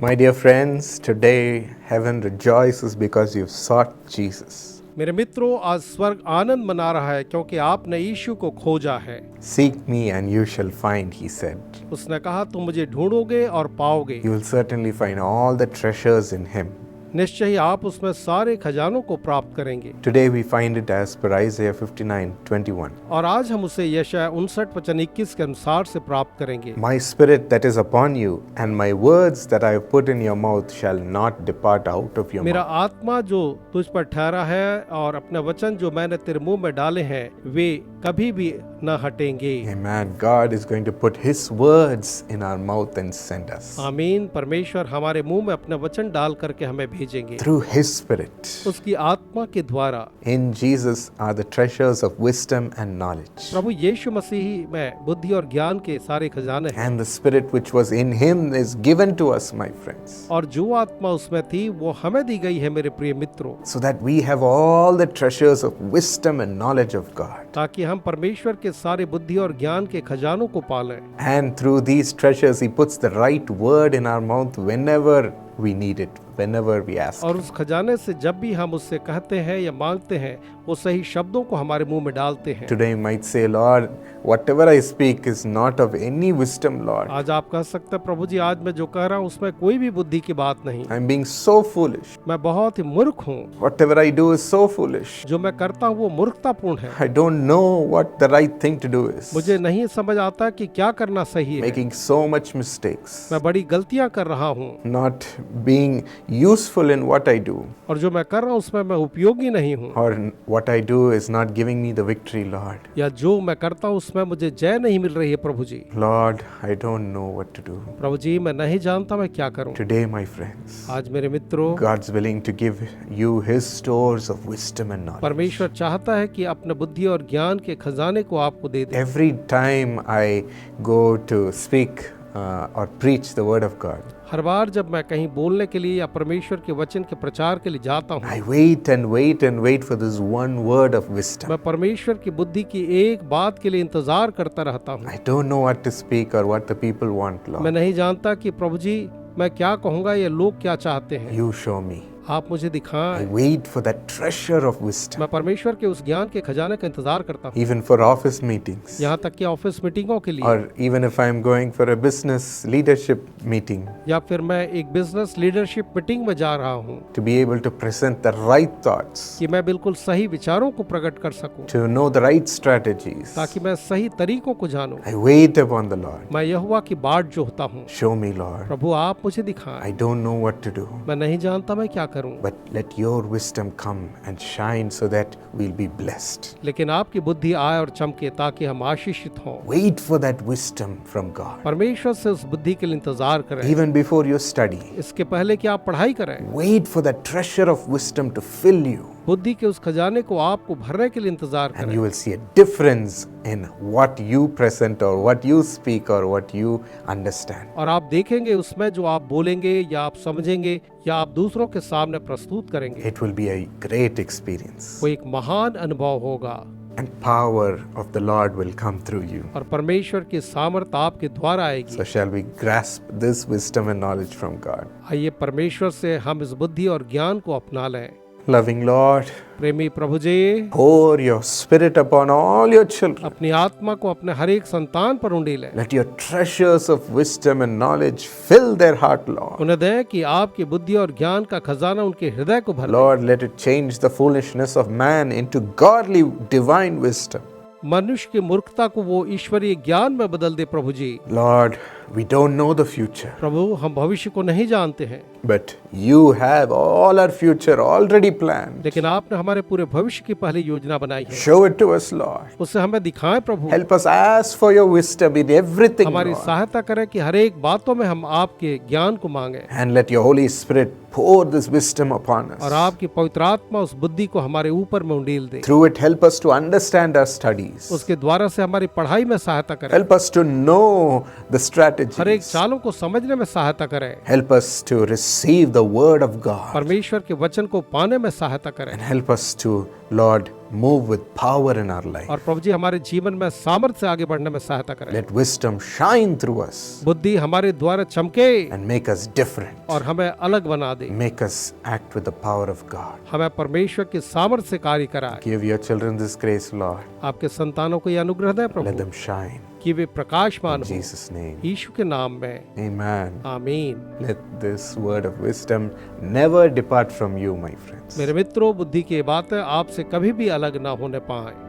My dear friends, today heaven rejoices because you've sought Jesus. मेरे मित्रों, आज स्वर्ग आनंद मना रहा है क्योंकि आपने यीशु को खोजा है। Seek me and you shall find, he said. उसने कहा तुम मुझे ढूंढोगे और पाओगे। You will certainly find all the treasures in him. निश्चय ही आप उसमें सारे खजानों को प्राप्त करेंगे। Today we find it as per Isaiah 59:21. और आज हम उसे यशायाह 59:21 के अनुसार से प्राप्त करेंगे। My spirit that is upon you and my words that I have put in your mouth shall not depart out of your मेरा mouth. आत्मा जो तुझ पर ठहरा है और अपने वचन जो मैंने तेरे मुंह में डाले हैं वे कभी भी न हटेंगे। Amen. God is going to put his words in our mouth and send us. आमीन। परमेश्वर हमारे मुंह में अपने वचन डाल करके हमें भेजेंगे Through his spirit. उसकी आत्मा के द्वारा। In Jesus are the treasures of wisdom and knowledge. प्रभु यीशु मसीह में बुद्धि और ज्ञान के सारे खजाने हैं। And the spirit which was in him is given to us, my friends. और जो आत्मा उसमें थी वो हमें दी गई है मेरे प्रिय मित्रों, So that we have all the treasures of wisdom and knowledge of God. ताकि हम परमेश्वर के सारे बुद्धि और ज्ञान के खजानों को पालें। And through these treasures, he puts the right word in our mouth whenever we need it, whenever we ask. और उस खजाने से जब भी हम उससे कहते हैं या मांगते हैं वो सही शब्दों को हमारे मुंह में डालते हैं। Today you might say, Lord, whatever I speak is not of any wisdom, Lord. आज आप कह सकते हैं प्रभु जी आज मैं जो कह रहा हूँ उसमें कोई भी बुद्धि की बात नहीं, I'm being so foolish. मैं बहुत ही मूर्ख हूँ, Whatever I do is so foolish. जो मैं करता हूँ वो मूर्खतापूर्ण है, I don't know what the right thing to do is. मुझे नहीं समझ आता कि क्या करना सही है, Making so much mistakes. मैं बड़ी गलतियाँ कर रहा हूँ, Not being useful in what I do. और जो मैं कर रहा हूँ उसमें मैं उपयोगी नहीं हूँ, Or what I do is not giving me the victory, Lord. या जो मैं करता हूँ उसमें मुझे जय नहीं मिल रही है। प्रभु जी, Lord, I don't know what to do. प्रभु जी मैं नहीं जानता मैं क्या करूँ। Today, my friends, आज मेरे मित्रों, God's willing to give you his stores of wisdom and knowledge. परमेश्वर चाहता है कि अपने बुद्धि और ज्ञान के खजाने को आपको दे दे। Every time I go to speak or preach the word of God, हर बार जब मैं कहीं बोलने के लिए या परमेश्वर के वचन के प्रचार के लिए जाता हूँ, I wait and wait and wait for this one word of wisdom. मैं परमेश्वर की बुद्धि की एक बात के लिए इंतजार करता रहता हूँ। I don't know what to speak or what the people want, मैं Lord. नहीं जानता कि प्रभु जी मैं क्या कहूँगा या लोग क्या चाहते हैं, You show me. आप मुझे I दिखाएं। wait for that treasure of wisdom. मैं परमेश्वर के उस ज्ञान के खजाने का इंतजार करता हूँ, Even for office meetings. यहाँ तक कि ऑफिस मीटिंगों के लिए, Or even if I'm going for a business leadership meeting, या फिर मैं एक बिजनेस लीडरशिप मीटिंग में जा रहा हूँ to be able to present the right thoughts, कि मैं बिल्कुल सही विचारों को प्रकट कर सकूं, to know the right strategies. ताकि मैं सही तरीकों को जानूं। I wait upon the Lord. मैं यहोवा की बाट जोहता हूँ। Show me, Lord. प्रभु आप मुझे दिखाएं। I don't know what to do, मैं नहीं जानता मैं क्या करूं, but let your wisdom come and shine so that we'll be blessed. लेकिन आपकी बुद्धि आए और चमके ताकि हम आशीषित हों। Wait for that wisdom from God. परमेश्वर से उस बुद्धि के लिए इंतजार करें। Even before you study, इसके पहले कि आप पढ़ाई करें, wait for that treasure of wisdom to fill you. बुद्धि के उस खजाने को आपको भरने के लिए इंतजार And करें। you will see a difference in what you present or what you speak or what you understand. और आप देखेंगे उसमें जो आप बोलेंगे या आप समझेंगे या आप दूसरों के सामने प्रस्तुत करेंगे, It will be a great experience. वो एक महान अनुभव होगा And power of the Lord will come through you. और परमेश्वर की सामर्थ आपके द्वारा आएगी। So shall we grasp this wisdom and knowledge from God. आइए परमेश्वर से हम इस बुद्धि और ज्ञान को अपना लें। Loving Lord, प्रेमी प्रभु जी, pour your spirit upon all your children. अपनी आत्मा को अपने हर एक संतान पर उंडेलें। Let your treasures of wisdom and knowledge fill their heart, Lord. उन्हें दें कि आपकी बुद्धि और ज्ञान का खजाना उनके हृदय को भर ले। Lord, let it change the foolishness of man into godly divine wisdom. मनुष्य की मूर्खता को वो ईश्वरीय ज्ञान में बदल दे। प्रभु जी, Lord, we don't know the future, प्रभु हम भविष्य को नहीं जानते हैं, but you have all our future already planned. लेकिन आपने हमारे पूरे भविष्य की पहली योजना बनाई है। Show it to us, Lord. उससे हमें दिखाएं प्रभु। Help us ask for your wisdom in everything, हमारी Lord. सहायता करें कि हर एक बातों में हम आपके ज्ञान को मांगे And let your Holy Spirit pour this wisdom upon और us. आपकी पवित्र आत्मा उस बुद्धि को हमारे ऊपर में उंडेल दे। Through it, help us to understand our studies. उसके द्वारा से हमारी पढ़ाई में सहायता करें, Help us to know the हर एक strategies. चालों को समझने में सहायता करें, Help us to receive the word of God. परमेश्वर के वचन को पाने में सहायता करें And help us to, Lord, move with power in our life. और प्रभु जी हमारे जीवन में सामर्थ्य से आगे बढ़ने में सहायता करें। Let wisdom shine through us बुद्धि हमारे द्वारा चमके and make us different. और हमें अलग बना दे, Make us act with the power of God. हमें परमेश्वर की सामर्थ्य से कार्य कराए। Give your children this grace, Lord. आपके संतानों को यह अनुग्रह दें Let प्रभु them shine. कि वे प्रकाशमान In हो Jesus' name. यीशु के नाम में, Amen. आमीन। Let this word of wisdom never depart from you, my friends. मेरे मित्रों, बुद्धि की बातें आपसे कभी भी अलग ना होने पाए।